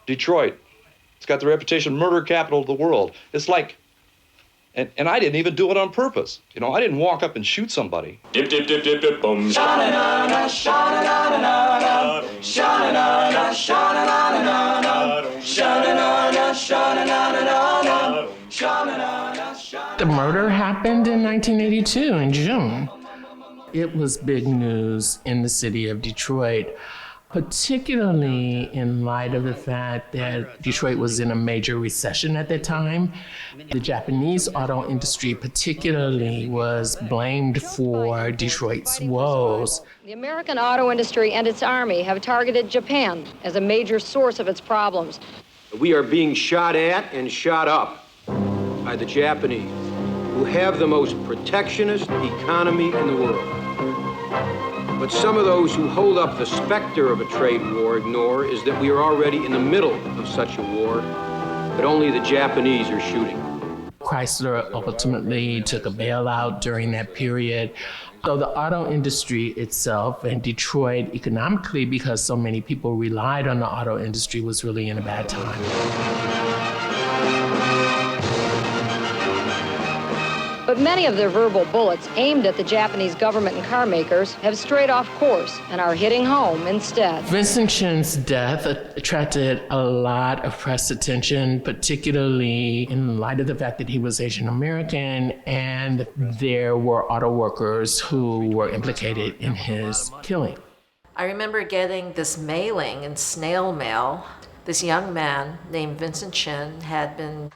Detroit. It's got the reputation of murder capital of the world. It's like, and I didn't even do it on purpose. You know, I didn't walk up and shoot somebody. Dip, dip, dip, dip, dip, boom. Sha-na-na-na, sha-na-na-na-na, sha-na-na-na, sha-na-na-na-na, sha-na-na-na, sha-na-na-na-na, sha-na-na-na. The murder happened in 1982 in June. It was big news in the city of Detroit, particularly in light of the fact that Detroit was in a major recession at that time. The Japanese auto industry particularly was blamed for Detroit's woes. The American auto industry and its army have targeted Japan as a major source of its problems. We are being shot at and shot up by the Japanese, who have the most protectionist economy in the world. But some of those who hold up the specter of a trade war ignore is that we are already in the middle of such a war, but only the Japanese are shooting. Chrysler ultimately took a bailout during that period. So the auto industry itself and Detroit economically, because so many people relied on the auto industry, was really in a bad time. But many of their verbal bullets aimed at the Japanese government and car makers have strayed off course and are hitting home instead. Vincent Chin's death attracted a lot of press attention, particularly in light of the fact that he was Asian American and there were auto workers who were implicated in his killing. I remember getting this mailing in snail mail. This young man named Vincent Chin had been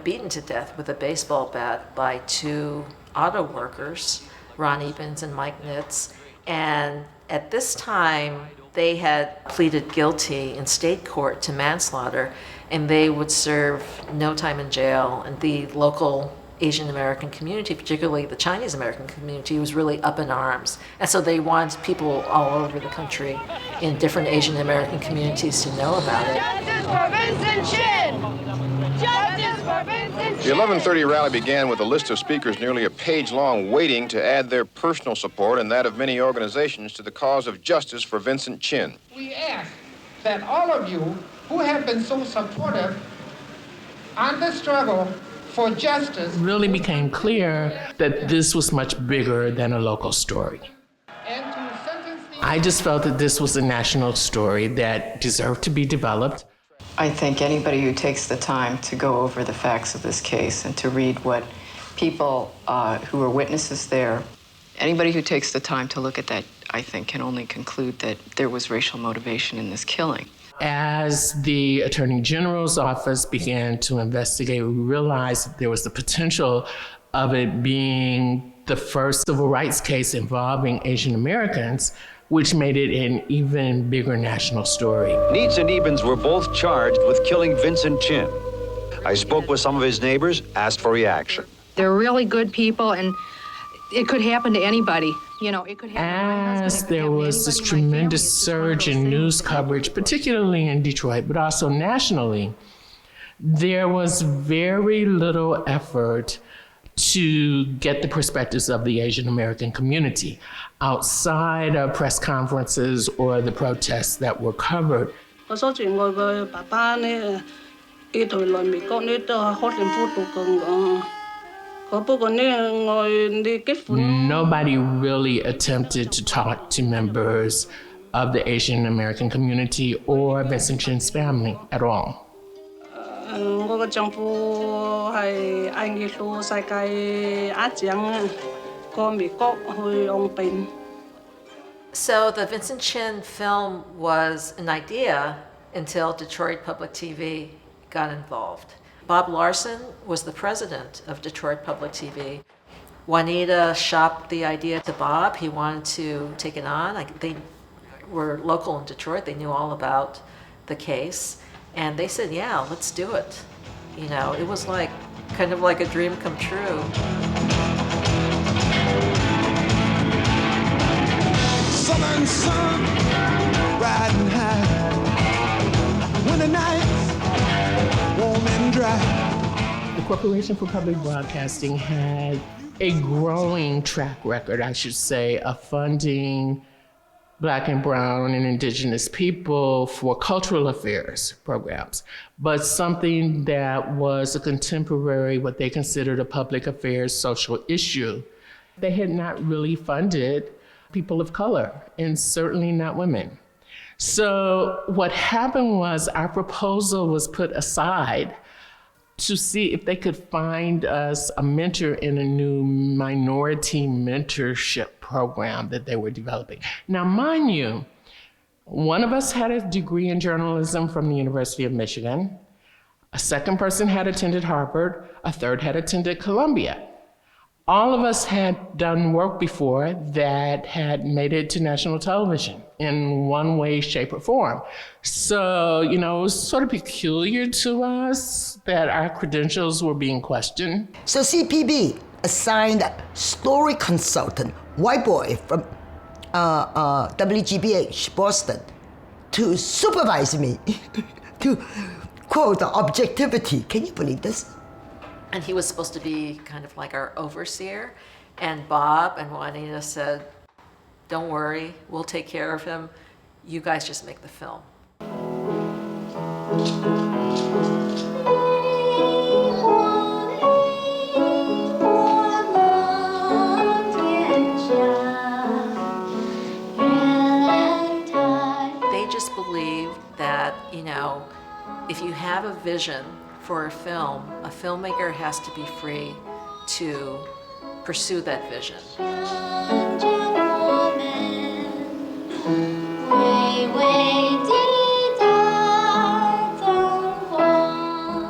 beaten to death with a baseball bat by two auto workers, Ron Ebens and Mike Nitz. And at this time, they had pleaded guilty in state court to manslaughter, and they would serve no time in jail. And the local Asian American community, particularly the Chinese American community, was really up in arms. And so they wanted people all over the country in different Asian American communities to know about it. Justice for Vincent Chin! Justice for Vincent Chin! The 11:30 rally began with a list of speakers nearly a page long waiting to add their personal support and that of many organizations to the cause of justice for Vincent Chin. We ask that all of you who have been so supportive on the struggle for justice really became clear that this was much bigger than a local story. I just felt that this was a national story that deserved to be developed. I think anybody who takes the time to go over the facts of this case and to read what people who were witnesses there, anybody who takes the time to look at that, I think, can only conclude that there was racial motivation in this killing. As the Attorney General's office began to investigate, we realized that there was the potential of it being the first civil rights case involving Asian Americans, which made it an even bigger national story. Nitz and Ebens were both charged with killing Vincent Chin. I spoke with some of his neighbors, asked for reaction. They're really good people, and it could happen to anybody. It could happen. As there was this tremendous surge in news coverage, particularly in Detroit, but also nationally, there was very little effort to get the perspectives of the Asian American community outside of press conferences or the protests that were covered. Nobody really attempted to talk to members of the Asian American community or Vincent Chin's family at all. So the Vincent Chin film was an idea until Detroit Public TV got involved. Bob Larson was the president of Detroit Public TV. Juanita shopped the idea to Bob. He wanted to take it on. They were local in Detroit. They knew all about the case. And they said, yeah, let's do it. It was kind of like a dream come true. Southern sun, riding high. When the night's warm and dry. The Corporation for Public Broadcasting had a growing track record, I should say, of funding Black and brown and indigenous people for cultural affairs programs, but something that was a contemporary, what they considered a public affairs social issue. They had not really funded people of color, and certainly not women. So what happened was our proposal was put aside to see if they could find us a mentor in a new minority mentorship program that they were developing. Now, mind you, one of us had a degree in journalism from the University of Michigan. A second person had attended Harvard. A third had attended Columbia. All of us had done work before that had made it to national television in one way, shape, or form. So, it was sort of peculiar to us that our credentials were being questioned. So CPB assigned a story consultant, white boy from WGBH, Boston, to supervise me, to quote, objectivity. Can you believe this? And he was supposed to be kind of like our overseer. And Bob and Juanita said, don't worry, we'll take care of him. You guys just make the film. They just believed that, if you have a vision for a film, a filmmaker has to be free to pursue that vision.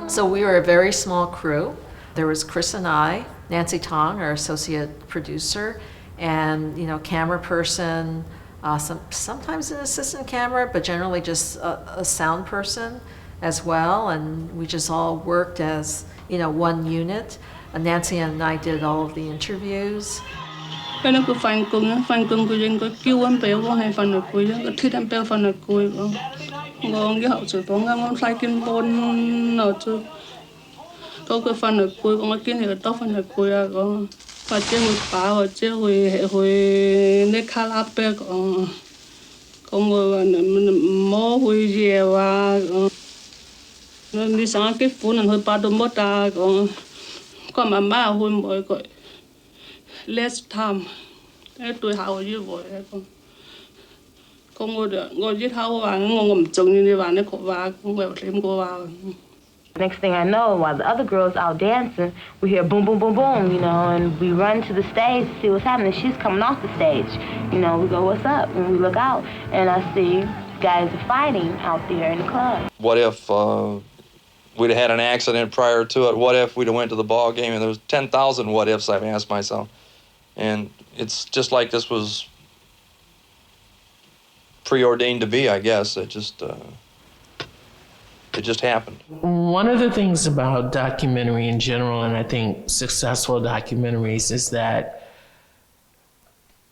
So we were a very small crew. There was Chris and I, Nancy Tong, our associate producer, and camera person, sometimes an assistant camera, but generally just a sound person as well, and we just all worked as one unit. Nancy and I did all of the interviews. Cái nó cứ phanh cưng cứ dân có kêu anh béo con hay phanh được cuối có thích anh béo phanh được cuối con cái hậu sự con ngon sai kinh bôn nó chứ có cái phanh được cuối con cái này tóc phanh được cuối con và chơi hồi phá và chơi hồi nét khá lắm bé con ngồi mó hồi dè và đi sang cái phố này hồi ba đôi mốt ta con mà hồi mỗi gọi less time cái tuổi hậu như vậy con ngồi với thâu và ngồi trồng như vậy nó khổ và con về thêm cô vào. Next thing I know, while the other girls out dancing, we hear boom, boom, boom, boom, and we run to the stage to see what's happening. She's coming off the stage, we go, what's up? And we look out, and I see guys are fighting out there in the club. What if we'd have had an accident prior to it? What if we'd have went to the ball game? And there was 10,000 what ifs I've asked myself. And it's just like this was preordained to be, I guess. It just happened. One of the things about documentary in general, and I think successful documentaries, is that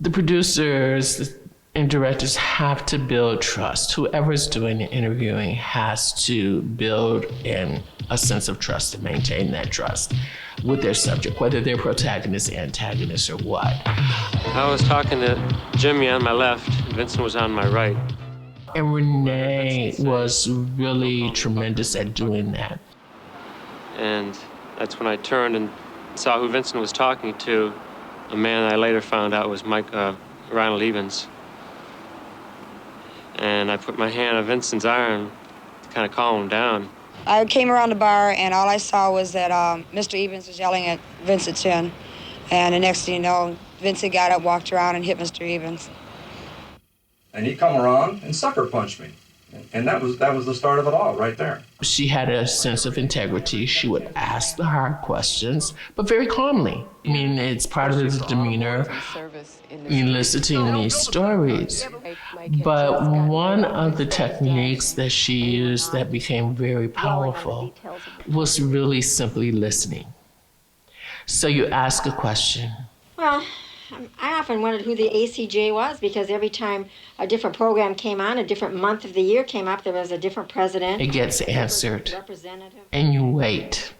the producers and directors have to build trust. Whoever's doing the interviewing has to build in a sense of trust and maintain that trust with their subject, whether they're protagonists, antagonists, or what. I was talking to Jimmy on my left, Vincent was on my right. And Renee was really tremendous at doing that. And that's when I turned and saw who Vincent was talking to, a man I later found out was Ronald Evans. And I put my hand on Vincent's arm to kind of calm him down. I came around the bar, and all I saw was that Mr. Evans was yelling at Vincent Chin. And the next thing you know, Vincent got up, walked around, and hit Mr. Evans. And he come around and sucker punched me. And that was the start of it all, right there. She had a sense of integrity. She would ask the hard questions, but very calmly. I mean, it's part of the demeanor, eliciting these stories. But one of the techniques that she used that became very powerful was really simply listening. So you ask a question. Well, I often wondered who the ACJ was, because every time a different program came on, a different month of the year came up, there was a different president. It gets answered. And you wait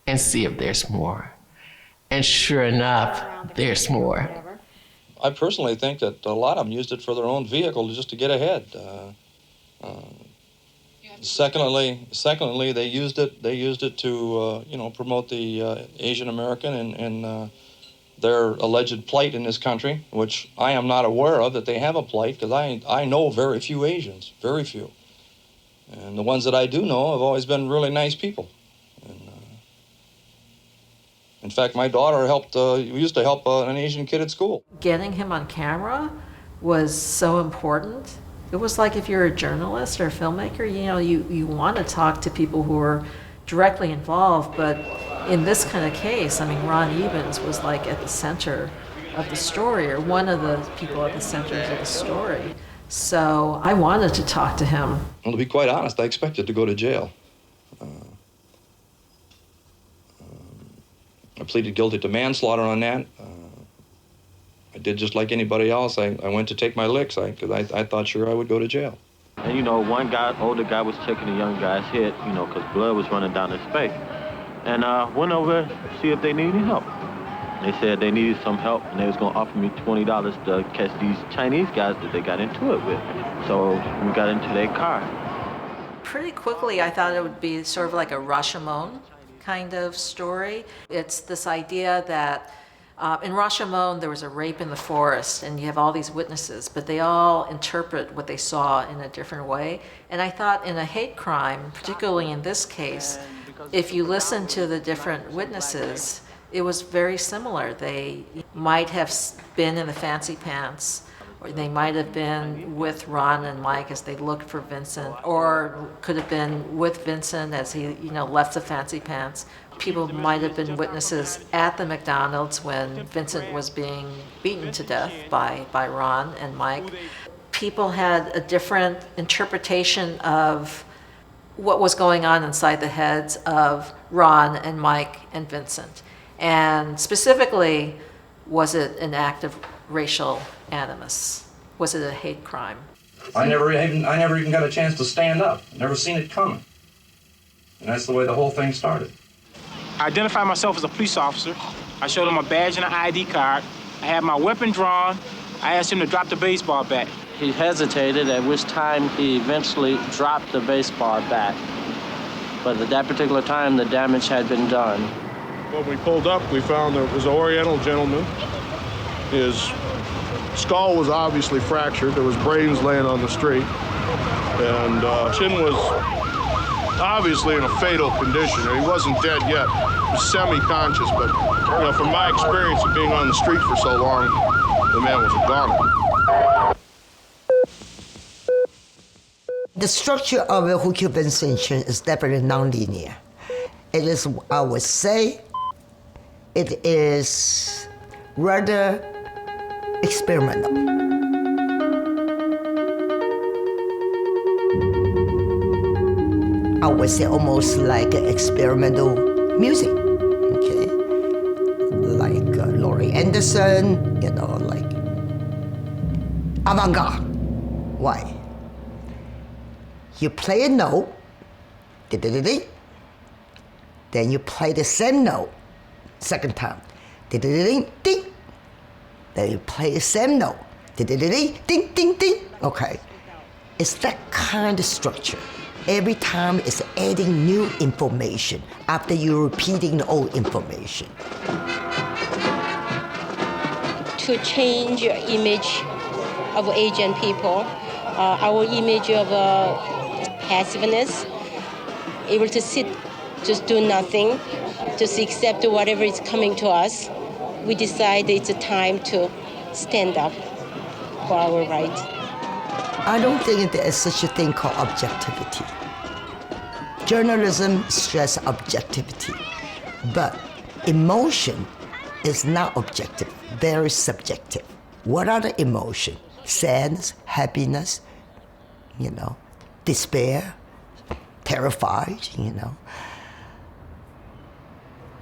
and see if there's more. And sure enough, there's more. I personally think that a lot of them used it for their own vehicle just to get ahead. Secondly, they used it to promote the Asian American and their alleged plight in this country, which I am not aware of that they have a plight, because I know very few Asians, very few, and the ones that I do know have always been really nice people. And in fact, my daughter used to help an Asian kid at school. Getting him on camera was so important. It was like if you're a journalist or a filmmaker, you want to talk to people who are directly involved, but in this kind of case, I mean, Ron Evans was like at the center of the story, or one of the people at the center of the story. So I wanted to talk to him. Well, to be quite honest, I expected to go to jail. I pleaded guilty to manslaughter on that. I did just like anybody else. I went to take my licks because I thought sure I would go to jail. And one older guy was checking the young guy's head, because blood was running down his face. And went over to see if they needed help. They said they needed some help, and they was going to offer me $20 to catch these Chinese guys that they got into it with. So we got into their car. Pretty quickly, I thought it would be sort of like a Rashomon kind of story. It's this idea that in Rashomon, there was a rape in the forest, and you have all these witnesses, but they all interpret what they saw in a different way. And I thought in a hate crime, particularly in this case, if you listen to the different witnesses, it was very similar. They might have been in the fancy pants, or they might have been with Ron and Mike as they looked for Vincent, or could have been with Vincent as he, left the fancy pants. People might have been witnesses at the McDonald's when Vincent was being beaten to death by Ron and Mike. People had a different interpretation of what was going on inside the heads of Ron and Mike and Vincent. And specifically, was it an act of racial animus? Was it a hate crime? I never even got a chance to stand up. Never seen it coming. And that's the way the whole thing started. I identified myself as a police officer. I showed him a badge and an ID card. I had my weapon drawn. I asked him to drop the baseball bat. He hesitated, at which time he eventually dropped the baseball bat. But at that particular time, the damage had been done. When we pulled up, we found there was an Oriental gentleman. His skull was obviously fractured. There was brains laying on the street. And Chin was obviously in a fatal condition. He wasn't dead yet. He was semi-conscious, but from my experience of being on the street for so long, the man was a goner. The structure of Who Killed Vincent Chin is definitely non-linear. It is, I would say, it is rather experimental. I would say almost like experimental music, okay? Like Laurie Anderson, like avant-garde. Why? You play a note, then you play the same note, second time, then you play the same note, ding, ding, ding. Okay, it's that kind of structure. Every time it's adding new information after you're repeating the old information. To change your image of Asian people, our image of passiveness, able to sit, just do nothing, just accept whatever is coming to us. We decide it's a time to stand up for our rights. I don't think there is such a thing called objectivity. Journalism stresses objectivity, but emotion is not objective, very subjective. What are the emotions? Sadness, happiness, despair, terrified,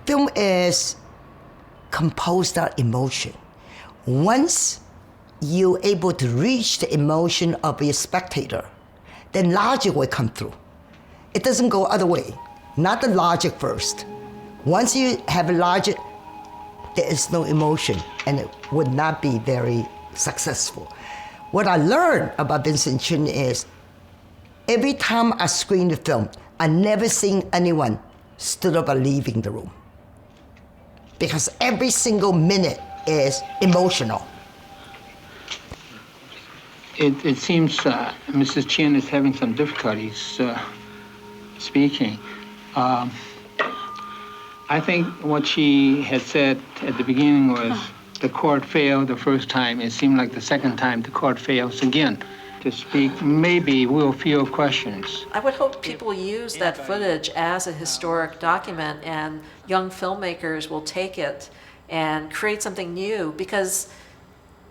Film is composed of emotion. Once you're able to reach the emotion of your spectator, then logic will come through. It doesn't go other way, not the logic first. Once you have a logic, there is no emotion, and it would not be very successful. What I learned about Vincent Chin is every time I screen the film, I never seen anyone stood up and leaving the room. Because every single minute is emotional. It seems Mrs. Chien is having some difficulties speaking. I think what she had said at the beginning was the court failed the first time. It seemed like the second time the court fails again to speak. Maybe we'll field questions. I would hope people use that footage as a historic document and young filmmakers will take it and create something new, because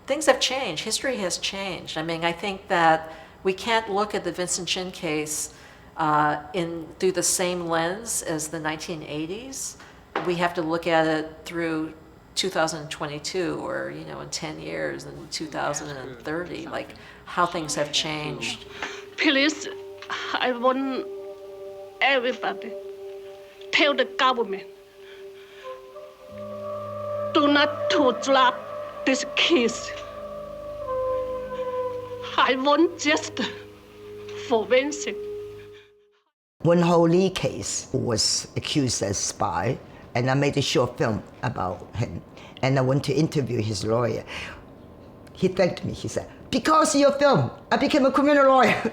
things have changed. History has changed. I mean, I think that we can't look at the Vincent Chin case through the same lens as the 1980s. We have to look at it through 2022, or in 10 years, in 2030, like how things have changed. Please, I want everybody tell the government do not to drop this case. I want justice for Vincent. When Ho Lee case was accused as spy, and I made a short film about him, and I went to interview his lawyer. He thanked me. He said, "Because of your film, I became a criminal lawyer."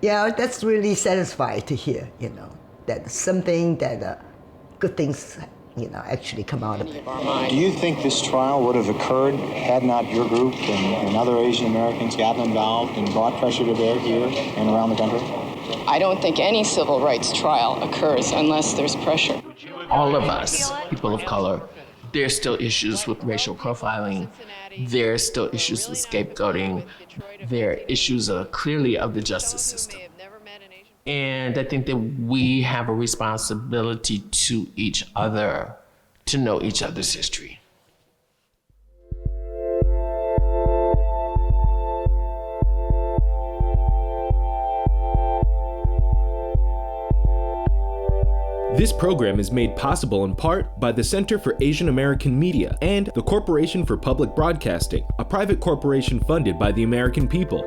That's really satisfying to hear, that something that good things, actually come out of it. Do you think this trial would have occurred had not your group and other Asian Americans gotten involved and brought pressure to bear here and around the country? I don't think any civil rights trial occurs unless there's pressure. All of us, people of color, there's still issues with racial profiling. There's still issues with scapegoating. There are issues clearly of the justice system. And I think that we have a responsibility to each other to know each other's history. This program is made possible in part by the Center for Asian American Media and the Corporation for Public Broadcasting, a private corporation funded by the American people.